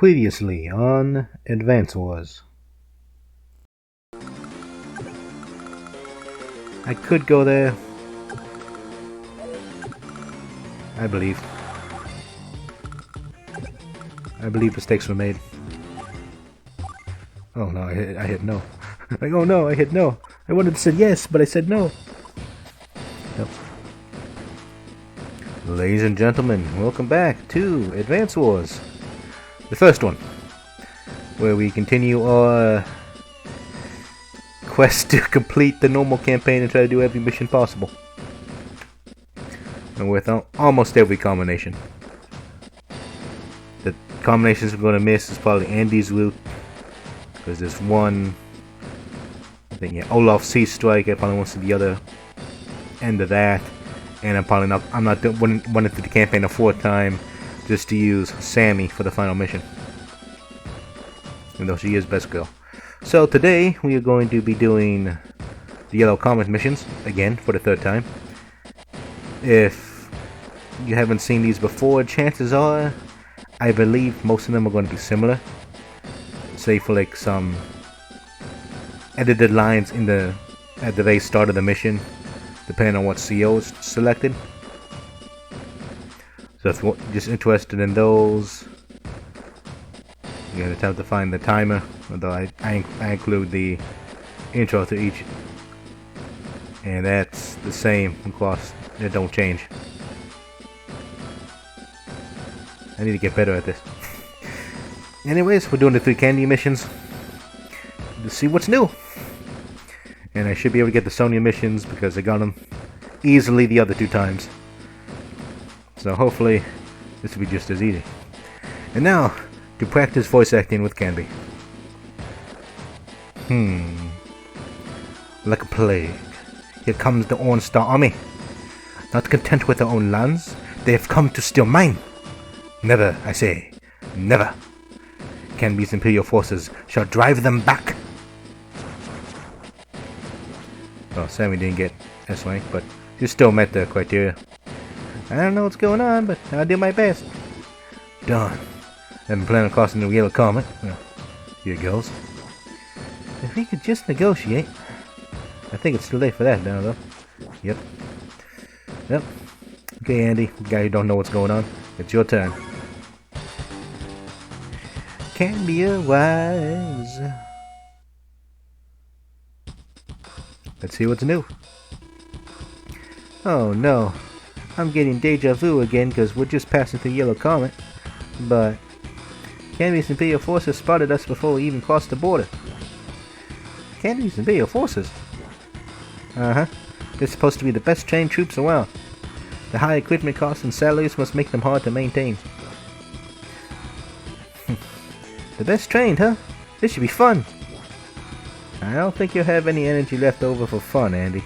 Previously on Advance Wars. I could go there. I believe mistakes were made. Oh no, I hit no. Like, oh no, I hit no. I wanted to say yes, but I said no. Yep. Ladies and gentlemen, welcome back to Advance Wars. The first one, where we continue our quest to complete the normal campaign and try to do every mission possible. And with almost every combination. The combinations we're going to miss is probably Andy's route, because there's one, I think, yeah, Olaf's Sea Strike. I probably want to see the other end of that, and I'm not running through the campaign a fourth time just to use Sammy for the final mission, even though she is best girl. So today we are going to be doing the Yellow Comet missions again for the third time. If you haven't seen these before, chances are I believe most of them are going to be similar, save for like some edited lines at the very start of the mission, depending on what CO is selected. So if you're just interested in those, you're going to have to find the timer, although I include the intro to each, and that's the same across. It don't change. I need to get better at this. Anyways, we're doing the 3 candy missions to see what's new, and I should be able to get the Sonya missions because I got them easily the other 2 times. So hopefully this will be just as easy. And now to practice voice acting with Kanbei. Like a plague, here comes the Orange Star Army. Not content with their own lands, they have come to steal mine. Never, I say, never. Kanbei's Imperial forces shall drive them back. Oh, Sammy didn't get S-rank, but she still met the criteria. I don't know what's going on, but I'll do my best. Done. I've been planning on crossing the Yellow Comet. Well, here it goes. If we could just negotiate. I think it's too late for that now, though. Yep. Okay, Andy, guy who don't know what's going on. It's your turn. Can be a wise. Let's see what's new. Oh no. I'm getting deja vu again because we're just passing through Yellow Comet. But Kanbei's Imperial forces spotted us before we even crossed the border. Kanbei's Imperial forces? Uh-huh. They're supposed to be the best trained troops around. The high equipment costs and salaries must make them hard to maintain. The best trained, huh? This should be fun. I don't think you'll have any energy left over for fun, Andy.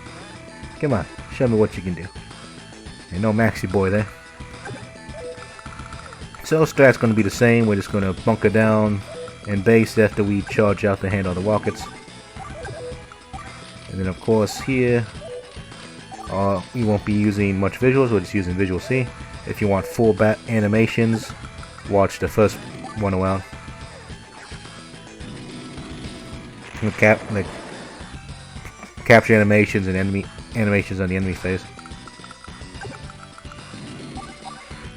Come on, show me what you can do. Ain't no Maxi boy there. So strat's gonna be the same. We're just gonna bunker down and base after we charge out to handle the rockets. And then of course here, we won't be using much visuals. We're just using Visual C. If you want full bat animations, watch the first one around. Capture animations and enemy animations on the enemy phase.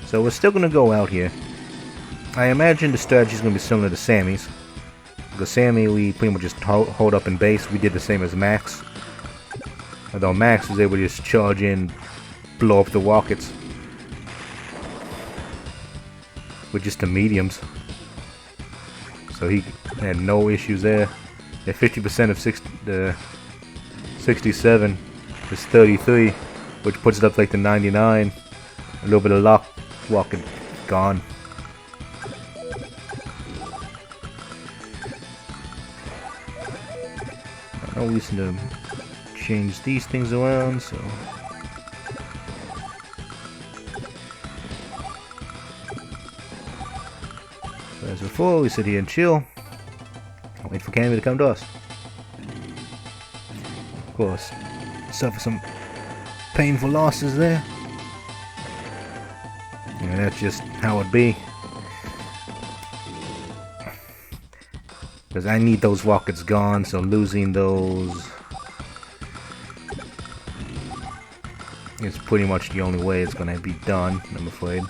So we're still gonna go out here. I imagine the strategy is gonna be similar to Sammy's. Because Sammy, we pretty much just hold up in base. We did the same as Max. Although Max was able to just charge in, blow up the rockets with just the mediums. So he had no issues there. At 50% of 67 is 33, which puts it up like the 99. A little bit of luck, rocket gone. No reason to change these things around, so as before, we sit here and chill. I'll wait for Kanbei to come to us. Of course, suffer some painful losses there. Yeah, that's just how it be. Because I need those rockets gone, so losing those is pretty much the only way it's gonna be done, I'm afraid.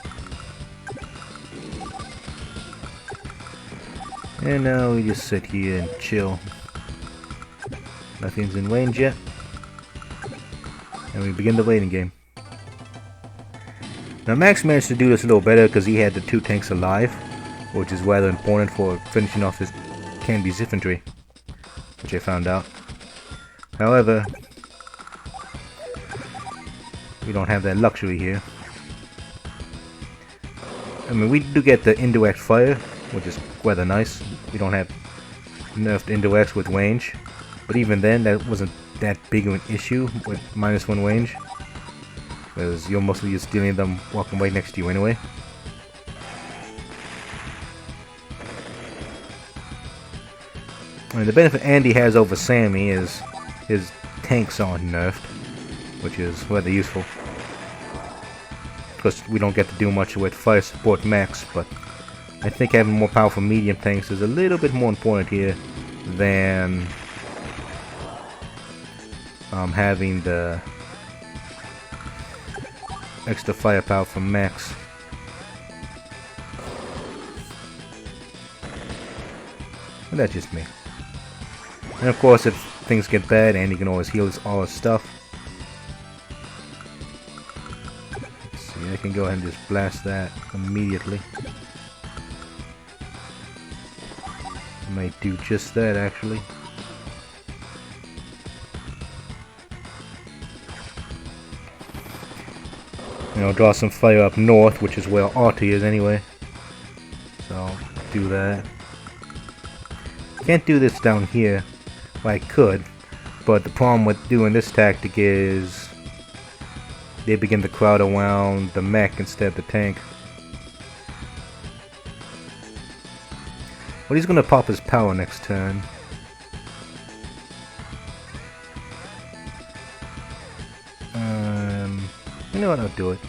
And now we just sit here and chill. Nothing's in range yet. And we begin the waiting game. Now Max managed to do this a little better because he had the 2 tanks alive, which is rather important for finishing off his Kanbei's infantry, which I found out. However, we don't have that luxury here. I mean, we do get the indirect fire, which is rather nice. We don't have nerfed indirects with range, but even then, that wasn't that big of an issue with -1 range, because you're mostly just dealing them walking right next to you anyway. I mean, the benefit Andy has over Sammy is his tanks aren't nerfed, which is rather useful. Of course, we don't get to do much with fire support Max, but I think having more powerful medium tanks is a little bit more important here than having the extra firepower from Max. And that's just me. And of course, if things get bad, Andy can always heal all his stuff. Let's see, I can go ahead and just blast that immediately. I might do just that, actually. And I'll draw some fire up north, which is where Artie is anyway. So I'll do that. Can't do this down here. Well, I could, but the problem with doing this tactic is they begin to crowd around the mech instead of the tank. Well, he's gonna pop his power next turn. You know what, I'll do it.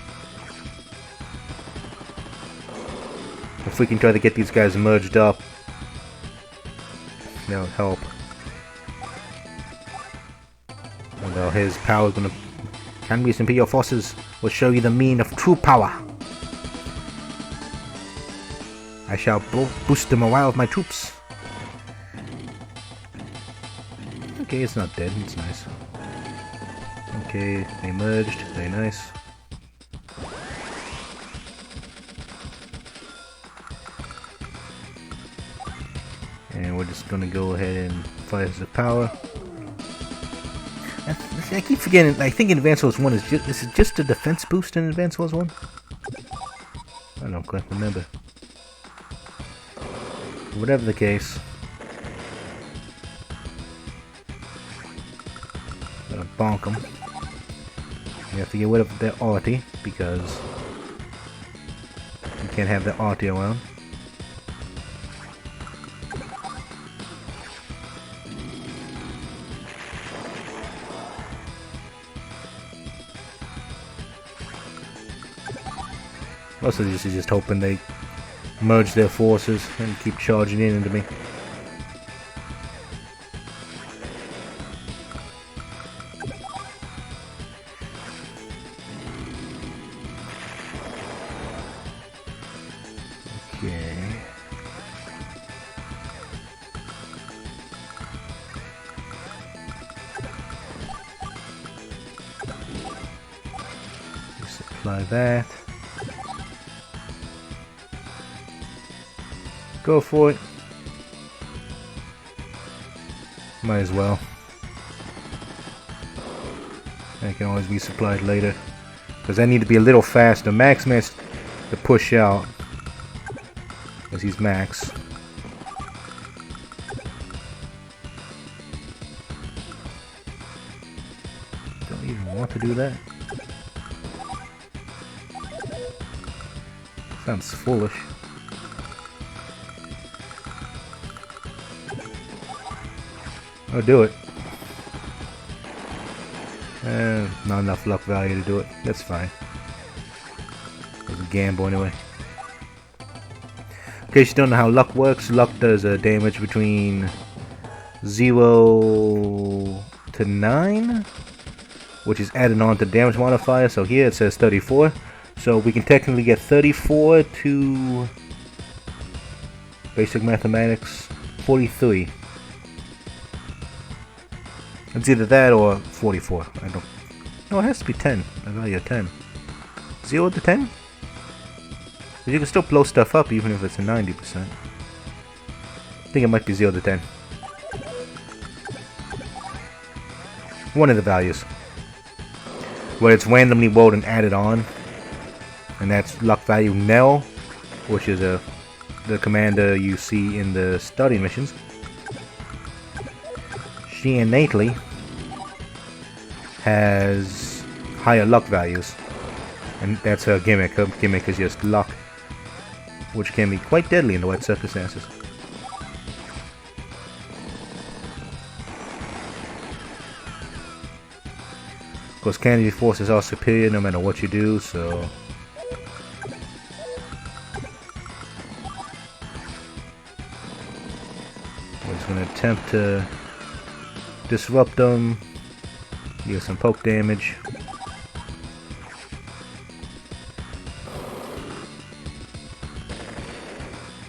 If we can try to get these guys merged up, that would help. Although his power is gonna... Kanbei's Imperial Forces will show you the mean of true power. I shall boost the morale of my troops. Okay, it's not dead, it's nice. Okay, they merged, very nice. And we're just gonna go ahead and fire the power. I keep forgetting, I think Advanced Wars 1 is it just a defense boost in Advanced Wars 1? I don't quite remember. Whatever the case. Gotta bonk them. You have to get rid of their arty, because you can't have their arty around. Most of this is just hoping they merge their forces and keep charging in into me. Okay. Supply that. Go for it. Might as well. I can always be supplied later. Because I need to be a little faster. Max missed to push out. Because he's Max. Don't even want to do that. Sounds foolish. I'll do it. Not enough luck value to do it. That's fine. It was a gamble anyway. In case you don't know how luck works, luck does damage between 0 to 9, which is added on to the damage modifier. So here it says 34. So we can technically get 34 to basic mathematics 43. It's either that or 44. I don't. No, it has to be 10. A value of 10. 0 to 10? But you can still blow stuff up even if it's a 90%. I think it might be 0 to 10. One of the values. Where it's randomly rolled and added on. And that's luck value Nell, which is the commander you see in the study missions. She innately has higher luck values. And that's her gimmick. Her gimmick is just luck, which can be quite deadly in the right circumstances. Of course, Kanbei forces are superior no matter what you do, so we're just going to attempt to disrupt them, deal some poke damage.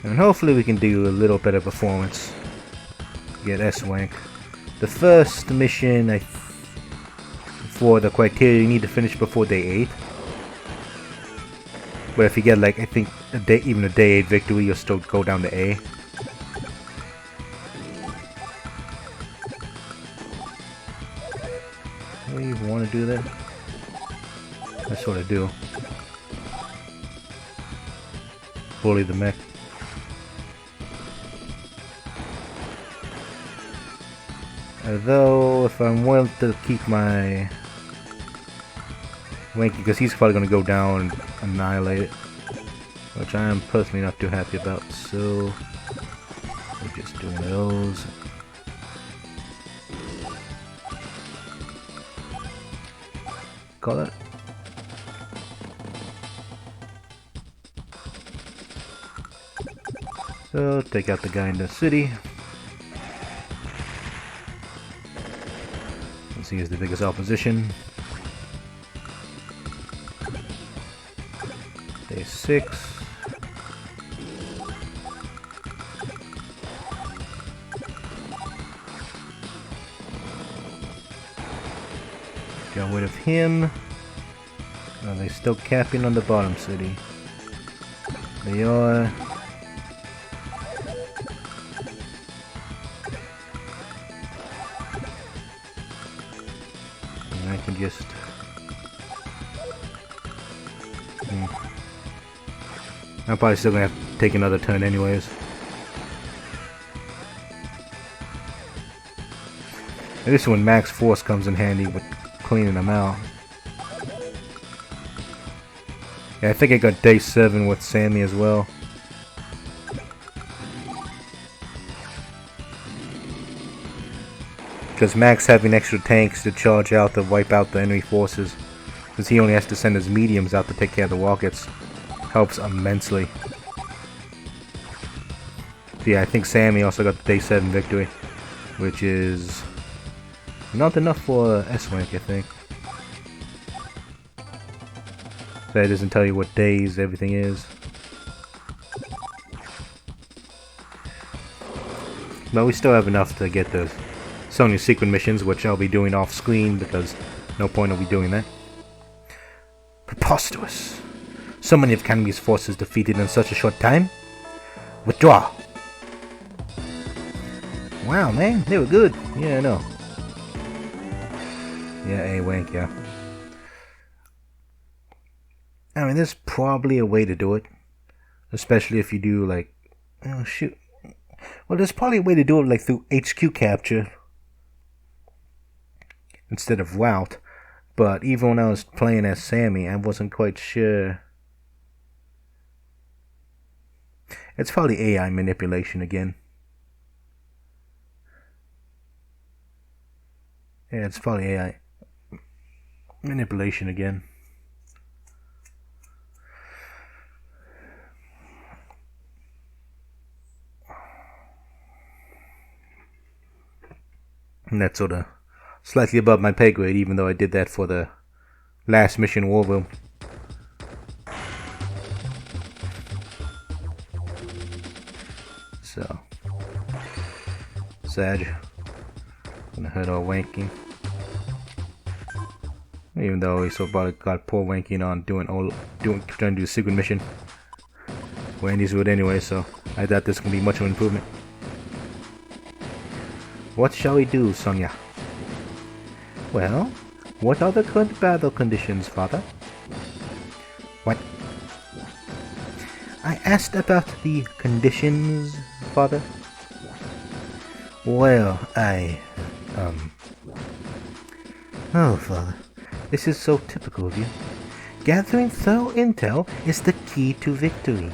And hopefully we can do a little better performance. Get S-Wank. The first mission, for the criteria, you need to finish before day 8. But if you get like, I think, even a day 8 victory, you'll still go down to A. Do you want to do that? I sort of do. Bully the mech. Although, if I'm willing to keep my Wanky, because he's probably going to go down and annihilate it, which I am personally not too happy about, so we're just doing those. Call it. So, take out the guy in the city. He is the biggest opposition. Day 6. Got rid of him. Are they still capping on the bottom city? They are. I can just I'm probably still gonna have to take another turn anyways. And this is when max force comes in handy with cleaning them out. Yeah, I think I got day 7 with Sammy as well. Because Max having extra tanks to charge out to wipe out the enemy forces, because he only has to send his mediums out to take care of the rockets, helps immensely. So yeah, I think Sammy also got the day 7 victory, which is not enough for S-Rank, I think. So that doesn't tell you what days everything is. But we still have enough to get the Sony secret missions, which I'll be doing off screen because no point of me doing that. Preposterous. So many of Kanbei's forces defeated in such a short time. Withdraw. Wow, man, they were good. Yeah, I know. Yeah, A-Wank, yeah. I mean, there's probably a way to do it. Especially if you do, like... Oh, shoot. Well, there's probably a way to do it, like, through HQ capture instead of route. But even when I was playing as Sammy, I wasn't quite sure. It's probably AI manipulation again. Yeah, it's probably AI manipulation again. And that's sort of slightly above my pay grade, even though I did that for the last mission war room. So, Sag, gonna hurt our wanking. Even though we so probably got poor wanking on trying to do a secret mission. Wendy's would anyway, so I doubt this can be much of an improvement. What shall we do, Sonia? Well, what are the current battle conditions, Father? What? I asked about the conditions, Father. Well, Oh, Father, this is so typical of you. Gathering thorough intel is the key to victory.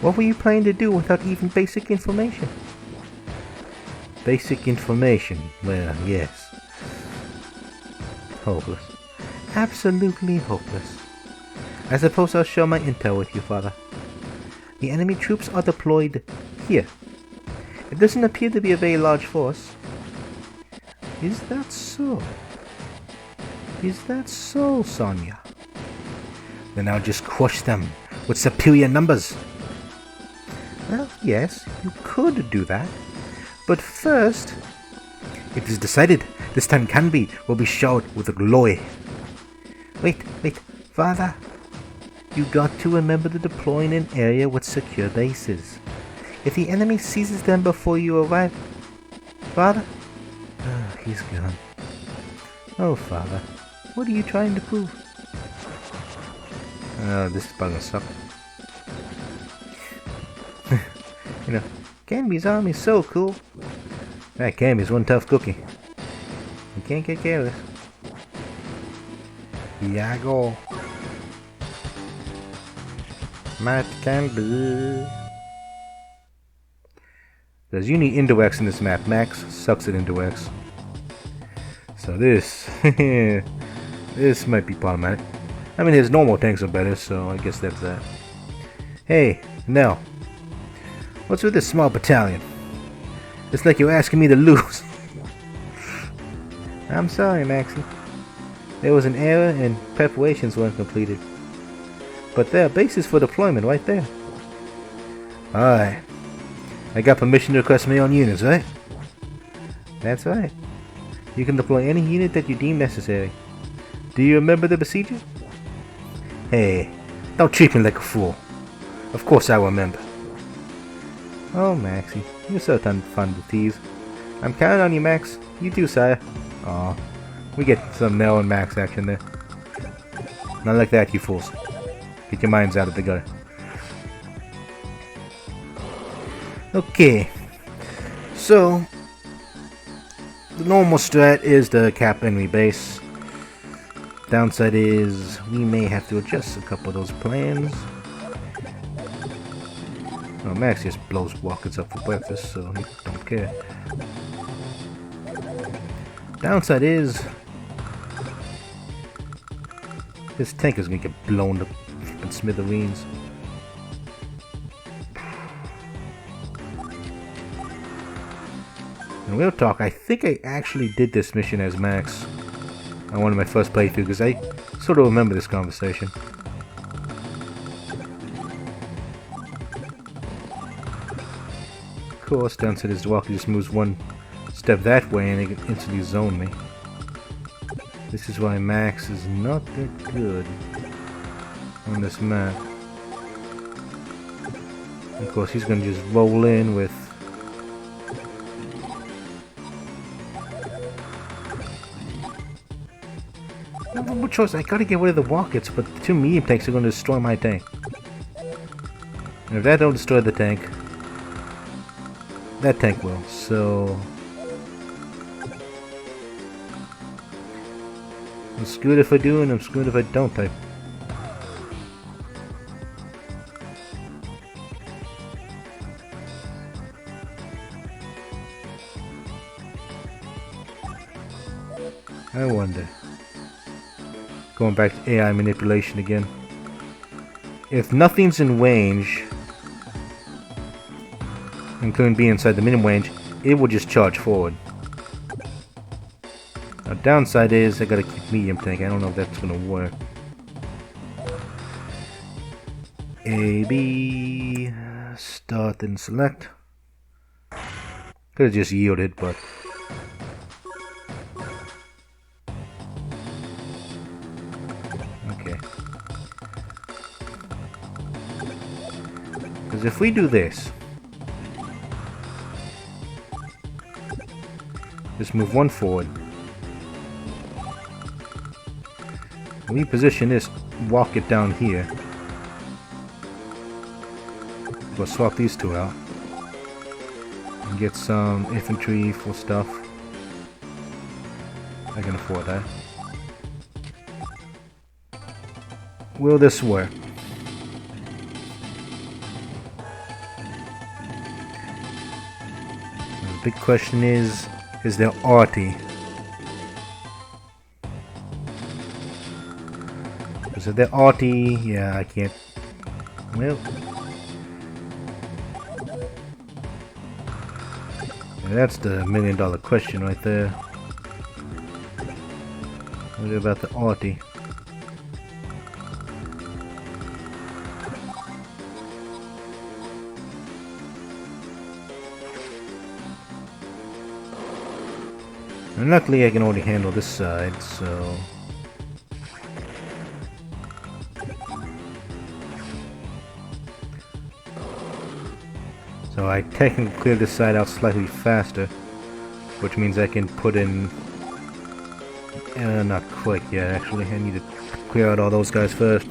What were you planning to do without even basic information? Basic information? Well, yes. Hopeless. Absolutely hopeless. I suppose I'll share my intel with you, Father. The enemy troops are deployed here. It doesn't appear to be a very large force. Is that so? Is that so, Sonia? Then I'll just crush them with superior numbers. Well, yes, you could do that. But first, it is decided this time Kanbei will be showered with glory. Wait, Father. You got to remember to deploy in an area with secure bases. If the enemy seizes them before you arrive... Father? Oh, he's gone. Oh, Father. What are you trying to prove? Oh, this is probably gonna suck. You know, Kanbei's army is so cool. That Kanbei's one tough cookie. You can't get careless. Here I go. Matt Kanbei. Because you need indirects in this map. Max sucks at indirects. So this... this might be problematic. I mean, his normal tanks are better, so I guess that's that. Hey, Nell. What's with this small battalion? It's like you're asking me to lose. I'm sorry, Maxie. There was an error and preparations weren't completed. But there are bases for deployment right there. Alright. I got permission to request my own units, right? That's right. You can deploy any unit that you deem necessary. Do you remember the procedure? Hey, don't treat me like a fool. Of course I remember. Oh, Maxie, you're so fun to tease. I'm counting on you, Max. You too, sire. Aw, we get some Nell and Max action there. Not like that, you fools. Get your minds out of the gutter. Okay, so the normal strat is to cap enemy base. Downside is we may have to adjust a couple of those plans. Oh, Max just blows rockets up for breakfast, so he don't care. Downside is this tank is gonna get blown to smithereens. And real talk, I think I actually did this mission as Max on one of my first playthroughs, because I sort of remember this conversation. Of course, downside is the walker just moves one step that way and they can instantly zone me. This is why Max is not that good on this map. Of course, he's gonna just roll in with no choice. I gotta get rid of the rockets, but the two medium tanks are gonna destroy my tank. And if that don't destroy the tank, that tank will. So I'm screwed if I do, and I'm screwed if I don't type. I wonder. Going back to AI manipulation again. If nothing's in range, including being inside the minimum range, it will just charge forward. downside is I gotta keep medium tank. I don't know if that's gonna work. A, B, start and select. Could have just yielded, but okay. Because if we do this, just move one forward. We position this, walk it down here. We'll swap these two out and get some infantry for stuff. I can afford that. Will this work? The big question is there arty? Is there arty? Yeah, I can't. Well. That's the $1,000,000 question right there. What about the arty? And luckily I can already handle this side, so... So I technically clear this side out slightly faster, which means I can put in... not quite yet, actually. I need to clear out all those guys first.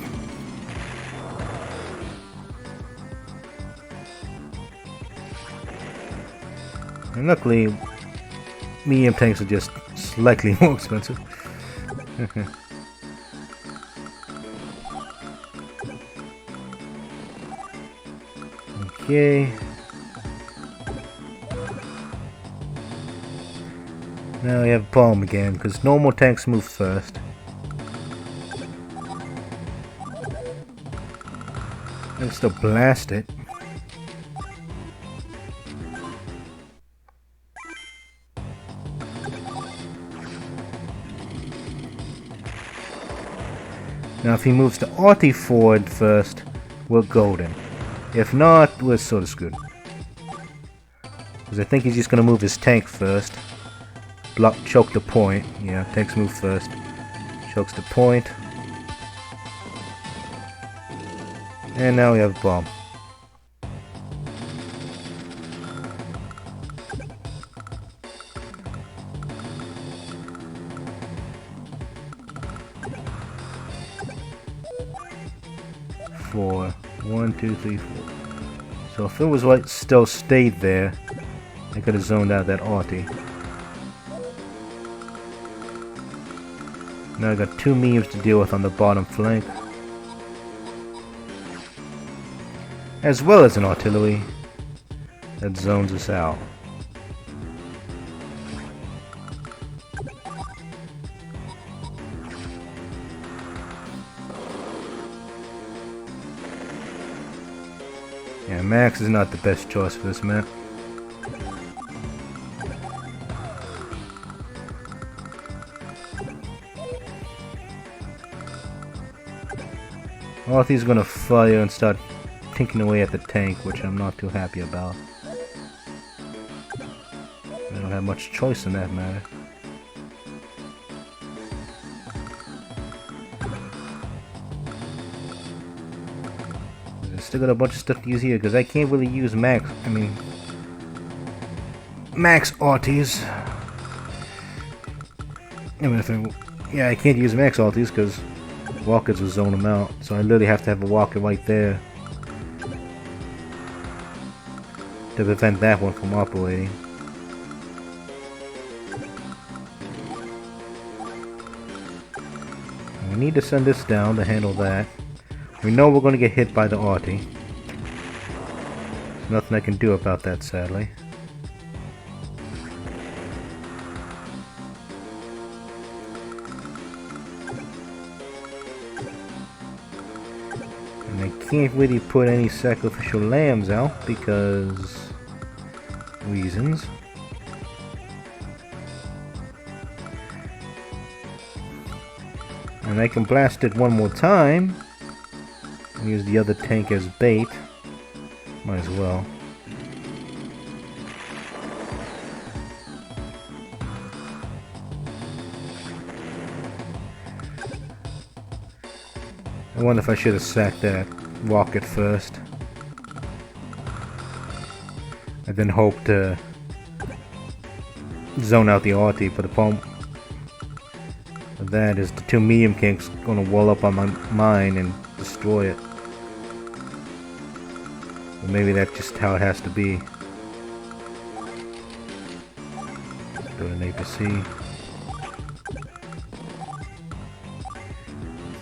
And luckily, medium tanks are just slightly more expensive. Okay. Now we have a problem again, because normal tanks move first. I can still blast it. Now if he moves the arty forward first, we're golden. If not, we're sort of screwed. Because I think he's just going to move his tank first. Choke the point. Yeah, tanks move first. Chokes the point. And now we have a bomb. Four. 1, 2, 3, 4. So if it was like still stayed there, I could have zoned out that arty. Now I got 2 memes to deal with on the bottom flank, as well as an artillery that zones us out. Yeah, Max is not the best choice for this map. Arthy's gonna fire and start tinking away at the tank, which I'm not too happy about. I don't have much choice in that matter. I still got a bunch of stuff to use here, because I can't really use max arties. Yeah, I can't use max arties because walkers will zone them out, so I literally have to have a walker right there to prevent that one from operating. And we need to send this down to handle that. We know we're going to get hit by the arty. There's nothing I can do about that, sadly. And I can't really put any sacrificial lambs out because reasons. And I can blast it one more time. And use the other tank as bait. Might as well. I wonder if I should have sacked that rocket first. And then hope to zone out the RT, but the problem with that is the two medium tanks gonna wall up on my mine and destroy it. Or maybe that's just how it has to be. Let's go to an APC.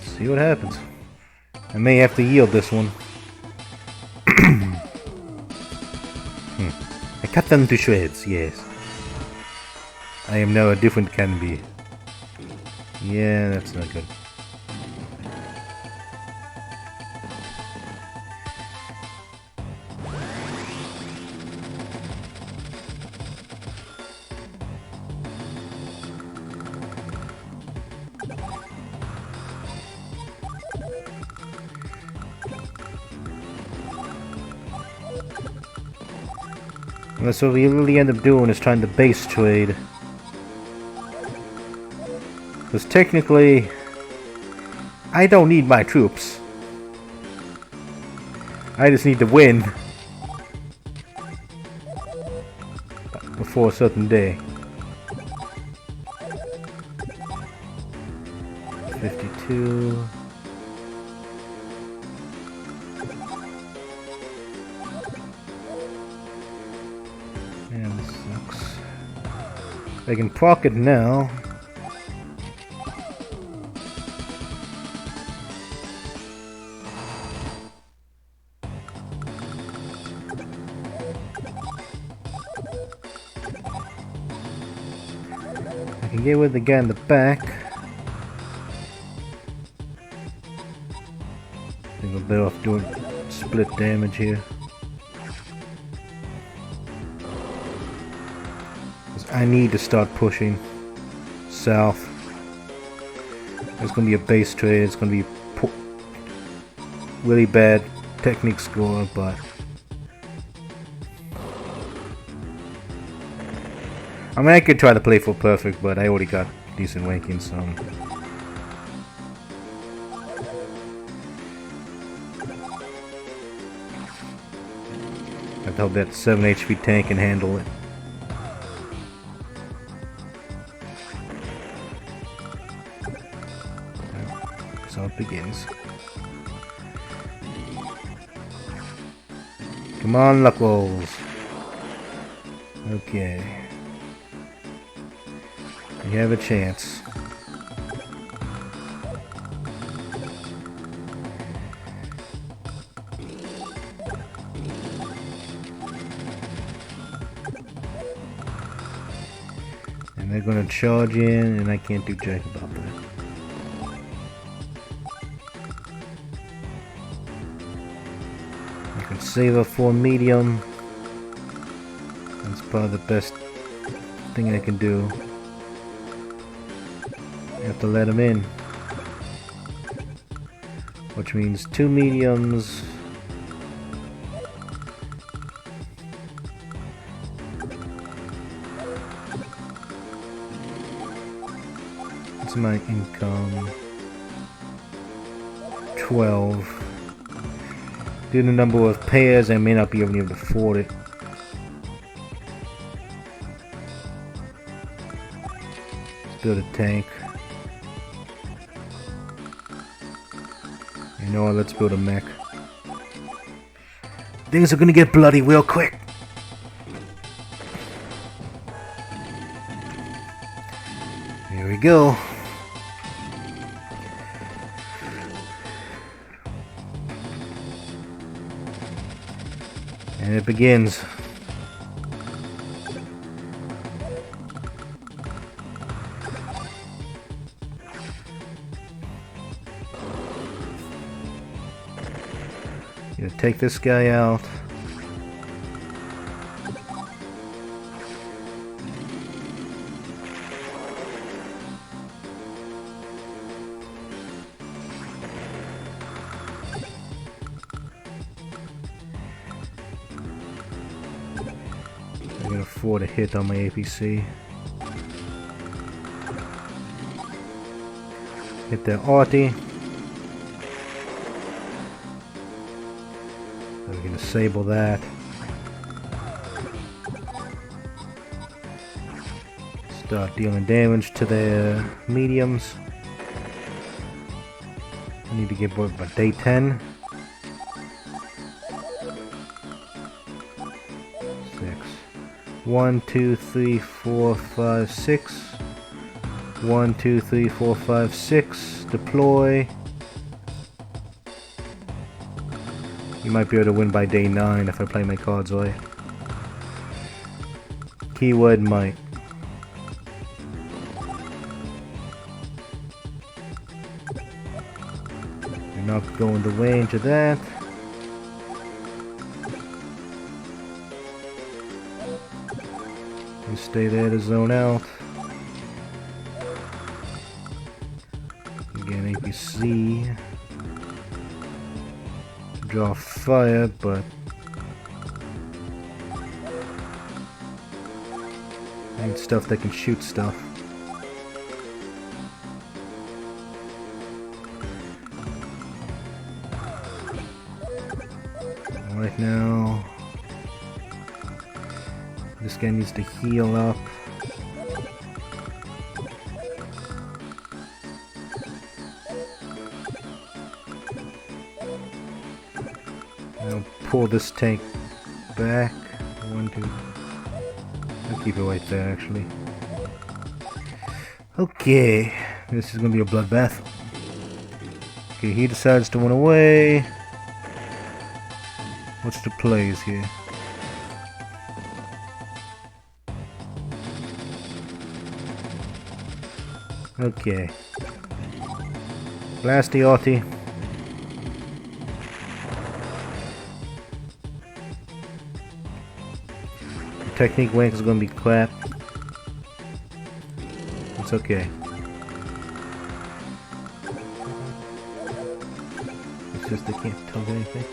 See what happens. I may have to yield this one. I cut them to shreds, yes. I am now a different Kanbei. Yeah, that's not good. That's what we really end up doing, is trying to base trade. Because technically, I don't need my troops. I just need to win before a certain day. 52. Man, this sucks. I can proc it now. I can get with the guy in the back. I think we're better off doing split damage here. I need to start pushing south. There's going to be a base trade. It's going to be really bad technique score, but I mean, I could try to play for perfect, but I already got decent ranking, so I hope that 7 HP tank can handle it. So it begins. Come on, luck rolls. Okay. You have a chance. And they're gonna charge in, and I can't do jack about that. I can save up for medium. That's probably the best thing I can do. I have to let him in, which means 2 mediums. What's my income? 12. Due to the number of pairs, I may not be able to afford it. Let's build a tank. You know what, let's build a mech. Things are gonna get bloody real quick. Here we go. And it begins. You take this guy out. afford a hit on my APC. Hit the arty. So we can disable that. Start dealing damage to their mediums. I need to get bored by day 10. 6. 1, 2, 3, 4, 5, 6. 1, 2, 3, 4, 5, 6. Deploy. You might be able to win by day 9 if I play my cards right. Keyword might. You're not going the range of that. You stay there to zone out. Again, APC. Draw fire, but I need stuff that can shoot stuff. Right now, this guy needs to heal up. I'll pull this tank back. 1, 2. I'll keep it right there, actually. Okay, this is gonna be a bloodbath. Okay, he decides to run away. What's the plays here? Okay. Blast the arty. Technique rank is gonna be crap. It's okay. It's just they can't tell anything.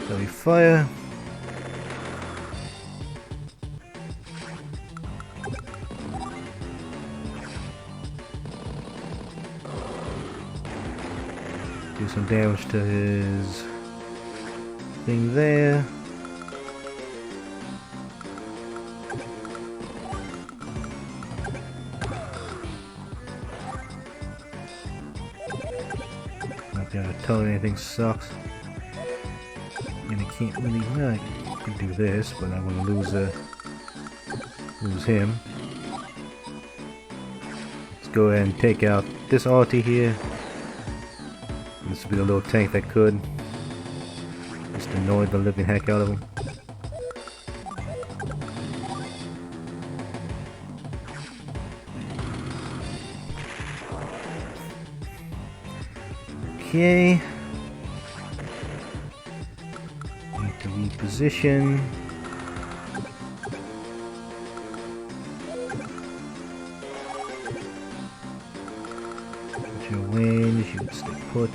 Heavy fire. Do some damage to his thing there. Not gonna tell him anything sucks. And I can't really, I can do this, but I'm gonna lose him. Let's go ahead and take out this arty here. This will be the little tank that could just annoy the living heck out of him. Okay. To reposition. What's your range? You can stay put.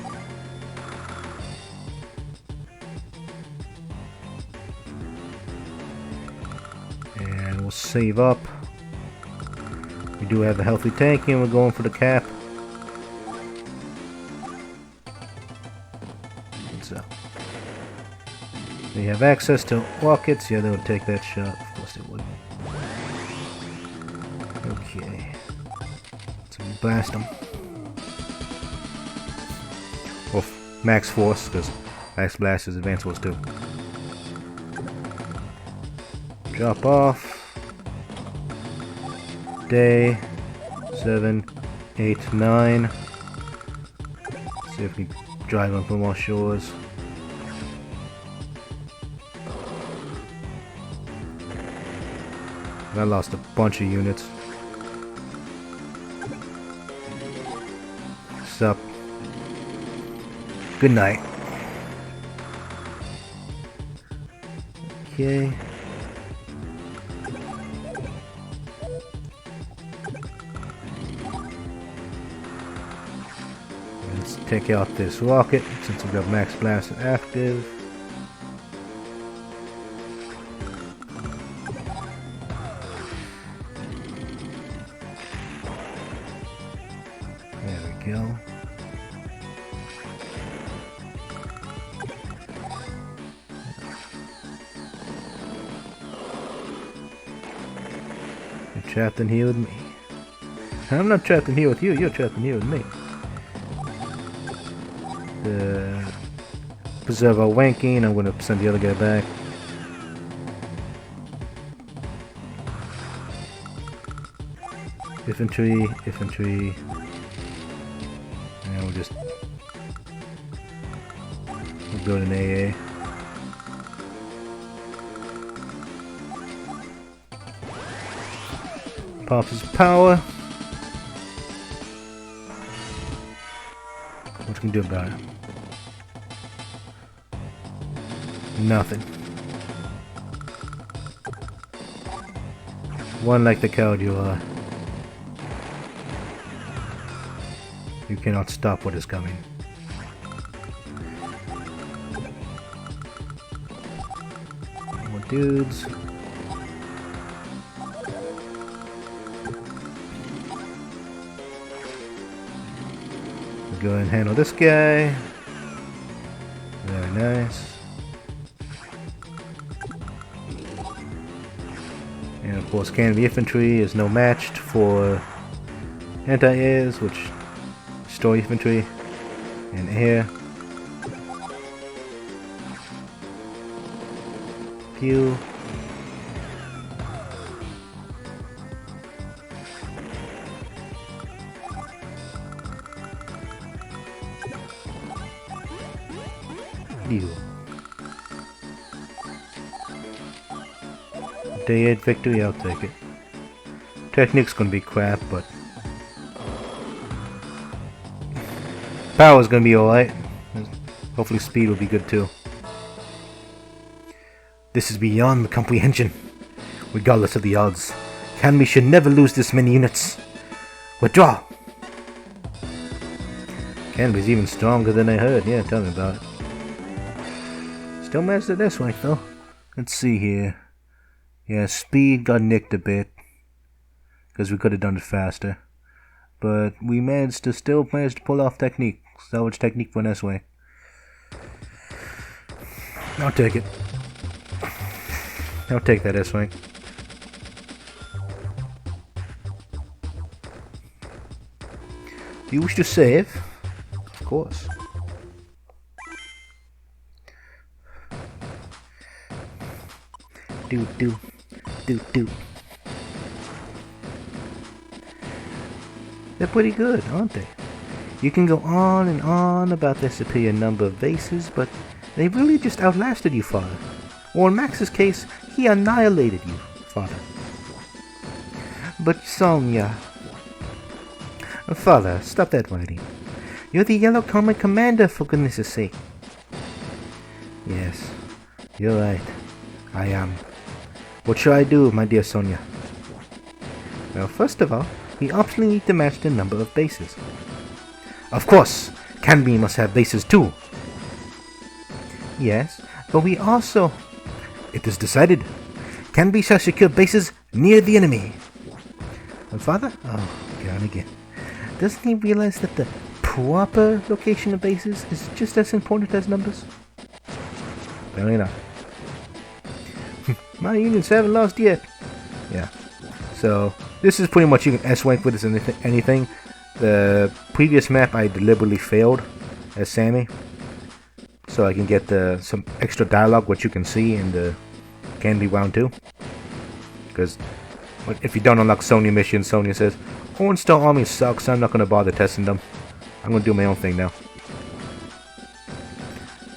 And we'll save up. We do have a healthy tank and we're going for the cap. So. They have access to rockets. Yeah, they would take that shot. Of course they would. Okay. So we blast them. Well, max force, because max blast is advanced force too. Drop off. Day 7, 8, 9. See if we can drive on from our shores. I lost a bunch of units. What's up? Good night. Okay. Let's take out this rocket since we've got max blast active. go. You're trapped in here with me. I'm not trapped in here with you, you're trapped in here with me. Preserve our wanking, I'm gonna send the other guy back. Infantry, infantry. And we'll just go to an AA. Pops his power. What can you do about it? Nothing. One like the coward you are. You cannot stop what is coming. More dudes. We'll go and handle this guy. Very nice. And of course, Kanbei infantry is no matched for anti-airs, which destroy infantry and air. Pew. Pew. Day 8 victory, I'll take it. Technique's gonna be crap, but power's gonna be alright. Hopefully speed will be good too. This is beyond the comprehension. Regardless of the odds, Kanbei should never lose this many units. Withdraw! Kanbei's even stronger than I heard. Yeah, tell me about it. Still managed it this way though. Let's see here. Yeah, speed got nicked a bit. Because we could have done it faster. But we still managed to pull off technique. Salvage technique for this way. I'll take it. I'll take that S-Wing. Do you wish to save? Of course. Do. They're pretty good, aren't they? You can go on and on about their superior number of bases, but they really just outlasted you, Father. Or in Max's case, he annihilated you, Father. But Sonya... Father, stop that writing. You're the Yellow Comet Commander, for goodness' sake. Yes, you're right. I am. What shall I do, my dear Sonya? Well, first of all, we absolutely need to match the number of bases. Of course! Kanbei must have bases too! Yes, but we also... It is decided. Kanbei shall secure bases near the enemy. And Father? Oh, God again. Doesn't he realize that the proper location of bases is just as important as numbers? Apparently not. My units haven't lost yet. Yeah. So, this is pretty much you can S-Rank with this anything. The previous map I deliberately failed as Sammy. So I can get some extra dialogue, which you can see in the Kanbei round 2. Because if you don't unlock Sonya missions, Sonya says, Orange Star Army sucks, I'm not going to bother testing them. I'm going to do my own thing now.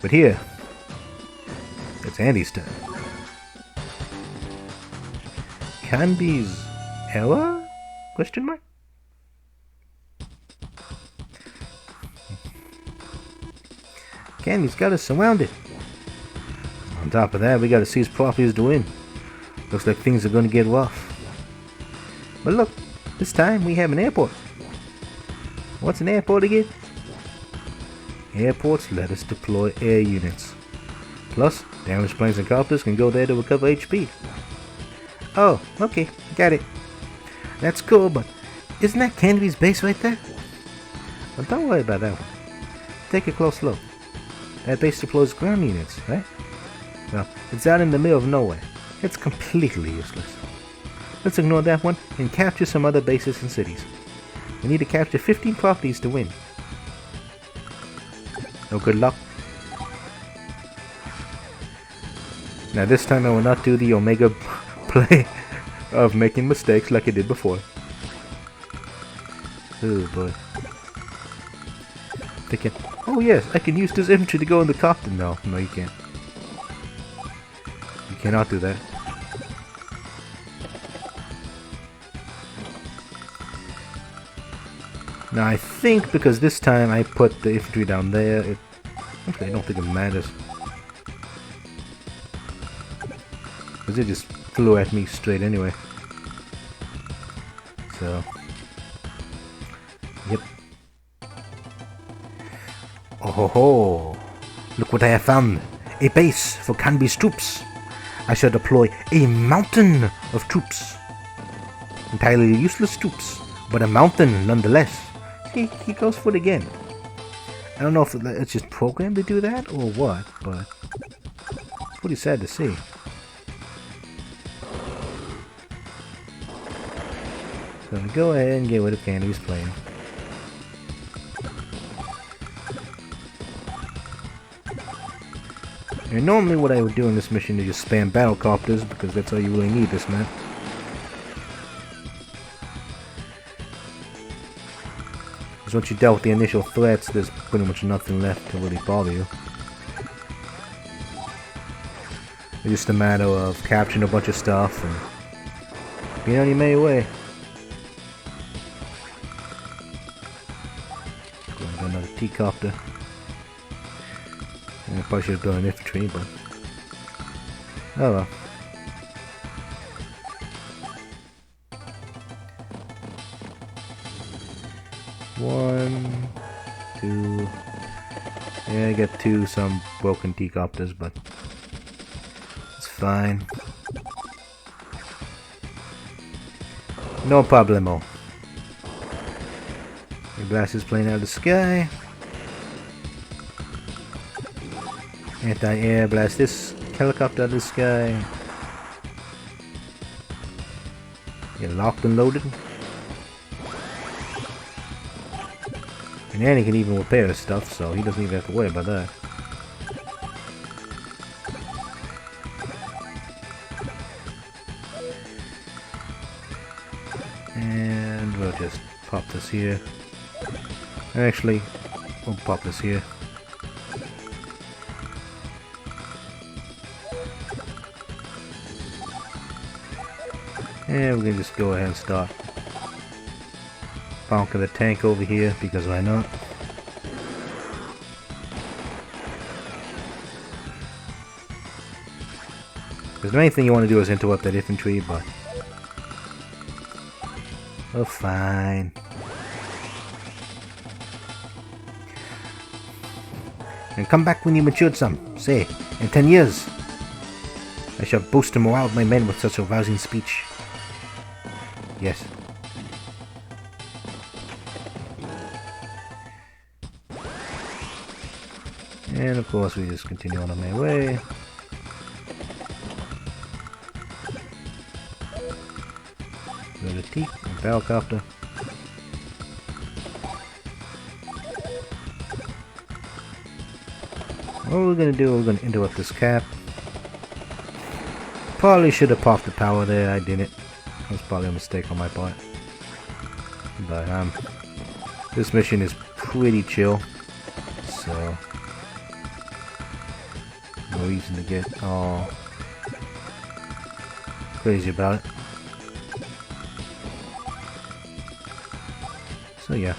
But here, it's Andy's turn. Kanbei's error? Question mark? Kanbei's got us surrounded. On top of that, we gotta seize properties to win. Looks like things are gonna get rough. But look, this time we have an airport. What's an airport again? Airports let us deploy air units. Plus, damaged planes and copters can go there to recover HP. Oh, okay, got it. That's cool, but isn't that Kanbei's base right there? But don't worry about that one. Take a close look. That base deploys ground units, right? Well, it's out in the middle of nowhere. It's completely useless. Let's ignore that one and capture some other bases and cities. We need to capture 15 properties to win. No good luck. Now this time I will not do the Omega play of making mistakes like I did before. Oh boy. Thinking, oh yes, I can use this infantry to go in the copter. No, you can't. You cannot do that. Now I think because this time I put the infantry down there, actually I don't think it matters. Because it just flew at me straight anyway. So, yep. Oh ho ho! Look what I have found! A base for Kanbei's troops! I shall deploy a mountain of troops! Entirely useless troops, but a mountain nonetheless. See, he goes for it again. I don't know if it's just programmed to do that or what, but it's pretty sad to see. So go ahead and get rid of Kanbei's plane. And normally what I would do in this mission is just spam battlecopters because that's all you really need this map. Because once you dealt with the initial threats, there's pretty much nothing left to really bother you. It's just a matter of capturing a bunch of stuff and being on your merry way. Another T-copter. I probably should have done an infantry, but oh well. One, two. Yeah, I get some broken T-copters, but it's fine. No problemo. He blasts his plane out of the sky. Anti-air blast this helicopter out of the sky. Get locked and loaded. And then he can even repair his stuff, so he doesn't even have to worry about that. And we'll just pop this here. Actually, we'll pop this here. And we can just go ahead and start bonking the tank over here, because why not? Because the main thing you want to do is interrupt that infantry, but oh, fine. And come back when you matured some, say, in 10 years. I shall boost the morale of my men with such a rousing speech. Yes. And of course we just continue on my way. Another T, a helicopter. What we're gonna do, we're gonna interrupt this cap. Probably should have popped the power there, I didn't. That was probably a mistake on my part. But this mission is pretty chill, so no reason to get all crazy about it. So yeah.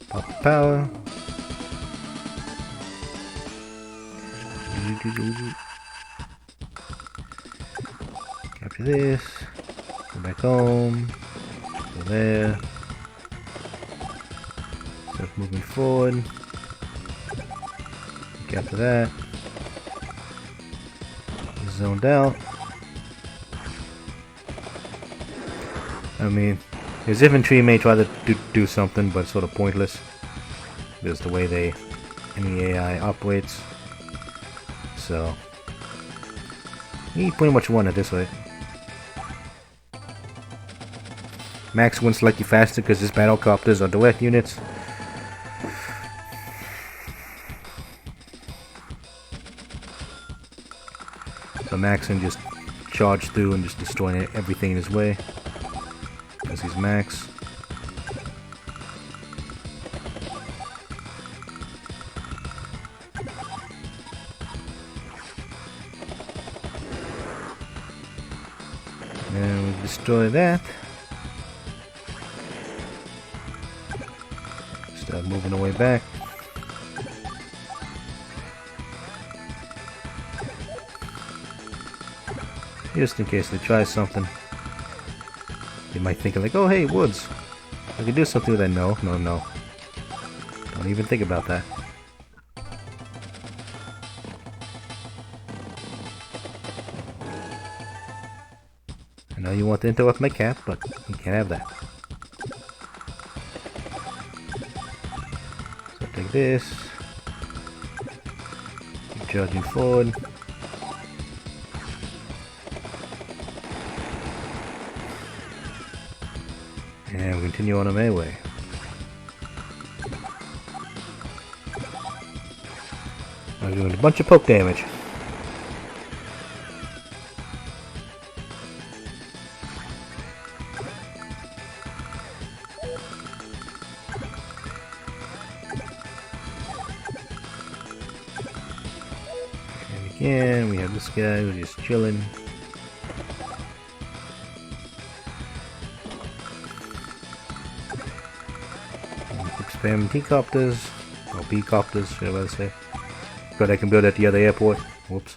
Pop the power. Capture this. Go back home. Go there. Start moving forward. Capture that. zoned out. I mean, his infantry may try to do something, but it's sort of pointless. Because the way any AI operates. So, he pretty much won it this way. Max wins slightly faster because his battlecopters are direct units. So Max can just charge through and just destroy everything in his way. Because he's Max. And we destroy that. Start moving our way back. Just in case they try something. You might think like, oh hey, woods. I can do something with that. No, no, no. Don't even think about that. I know you want to interrupt my cat, but you can't have that. So take this. Keep charging forward. And we continue on our May way. I'm doing a bunch of poke damage. And again, we have this guy who's just chilling. Spam T-copters, or B-copters, should I say. But I can build at the other airport. Whoops.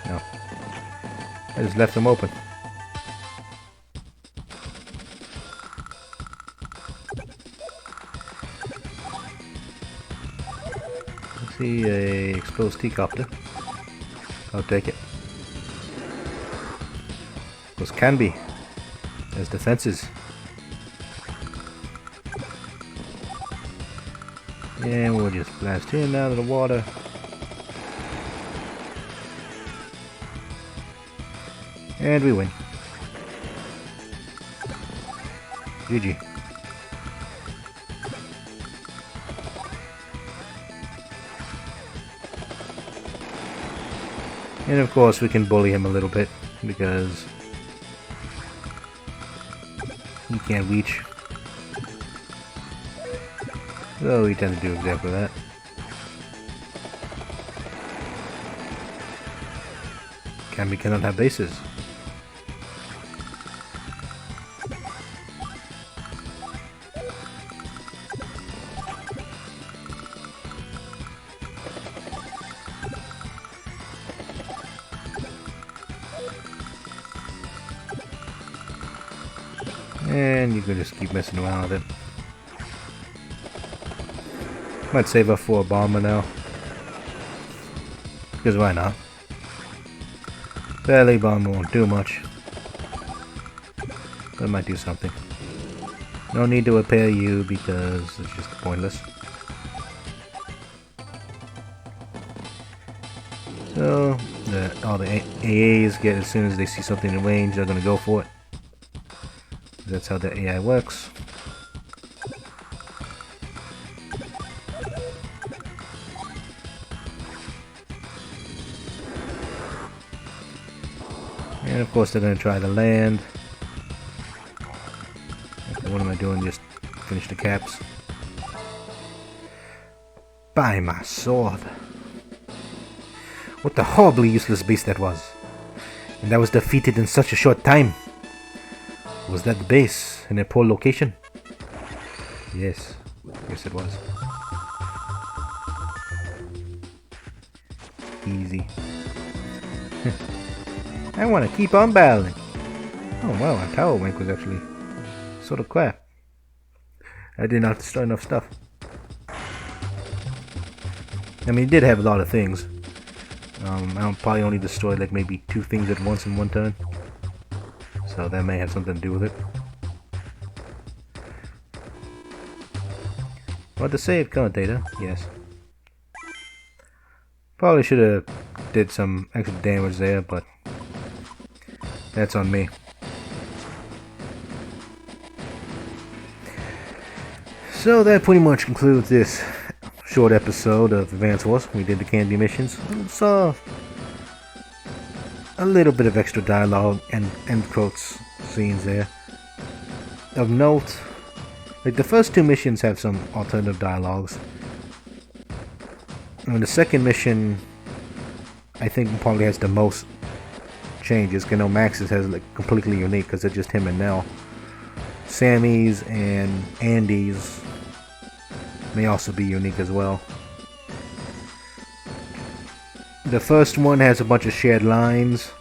No. I just left them open. Let's see a exposed T-copter. I'll take it. Those can be. There's defenses. And we'll just blast him out of the water. And we win. GG. And of course we can bully him a little bit because he can't reach. So we tend to do exactly that. Kanbei cannot have bases. And you can just keep messing around with it. Might save up for a bomber now. Because why not? Barely bomber won't do much. But it might do something. No need to repair you because it's just pointless. So, all the AAs get, as soon as they see something in range, they're going to go for it. That's how the AI works. And of course they're going to try to land. Okay, what am I doing? Just finish the caps. By my sword. What a horribly useless beast that was. And that was defeated in such a short time. Was that the base in a poor location? Yes. Yes it was. Easy. I want to keep on battling. Oh wow, our tower rank was actually sort of crap. I did not destroy enough stuff. I mean, he did have a lot of things. I probably only destroyed like maybe 2 things at once in one turn. So that may have something to do with it. But the save current data, yes. Probably should have did some extra damage there, but that's on me. So that pretty much concludes this short episode of Advance Wars. We did the Kanbei Missions. Saw a little bit of extra dialogue and end quotes scenes there. Of note, like the first 2 missions have some alternative dialogues. And the second mission, I think probably has the most changes. You know, Max's has like completely unique because it's just him and Nell. Sammy's and Andy's may also be unique as well. The first one has a bunch of shared lines,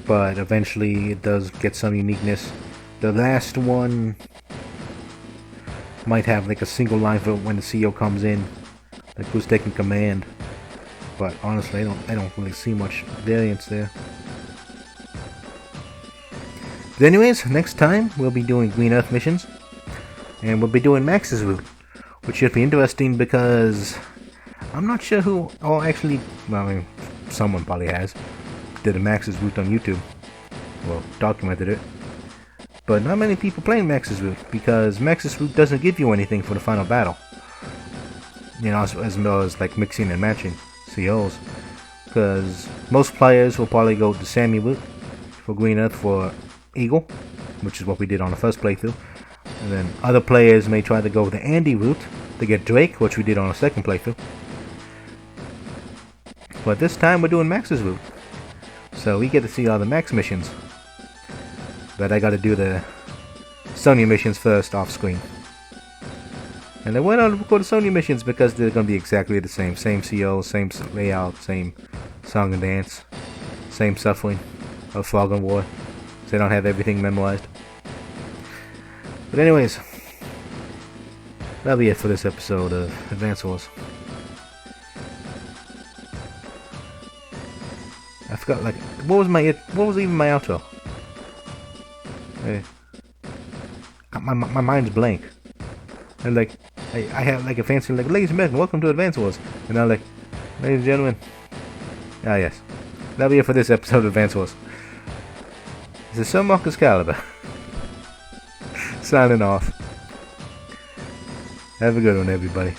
but eventually it does get some uniqueness. The last one might have like a single line for when the CEO comes in, like who's taking command. But honestly, I don't really see much variance there. But anyways, next time we'll be doing Green Earth missions, and we'll be doing Max's route, which should be interesting because I'm not sure who. Oh, actually, well, I mean, someone probably has did a Max's route on YouTube, well, documented it. But not many people playing Max's route because Max's route doesn't give you anything for the final battle. You know, as well as like mixing and matching COs. Because most players will probably go the Sammy route for Green Earth for Eagle, which is what we did on the first playthrough. And then other players may try to go the Andy route to get Drake, which we did on the second playthrough. But this time we're doing Max's route. So we get to see all the Max missions. But I gotta do the Sony missions first off screen. And I went on to record the Sony missions because they're gonna be exactly the same. Same CO, same layout, same song and dance, same suffering of Fog and War. So they don't have everything memorized. But anyways, that'll be it for this episode of Advance Wars. I forgot, like, what was even my outro? Hey. My mind's blank. And like, I have like a fancy, like, ladies and gentlemen, welcome to Advance Wars. And I'm like, ladies and gentlemen. Ah, yes. That'll be it for this episode of Advance Wars. This is SirMarcusCalibur. Signing off. Have a good one, everybody.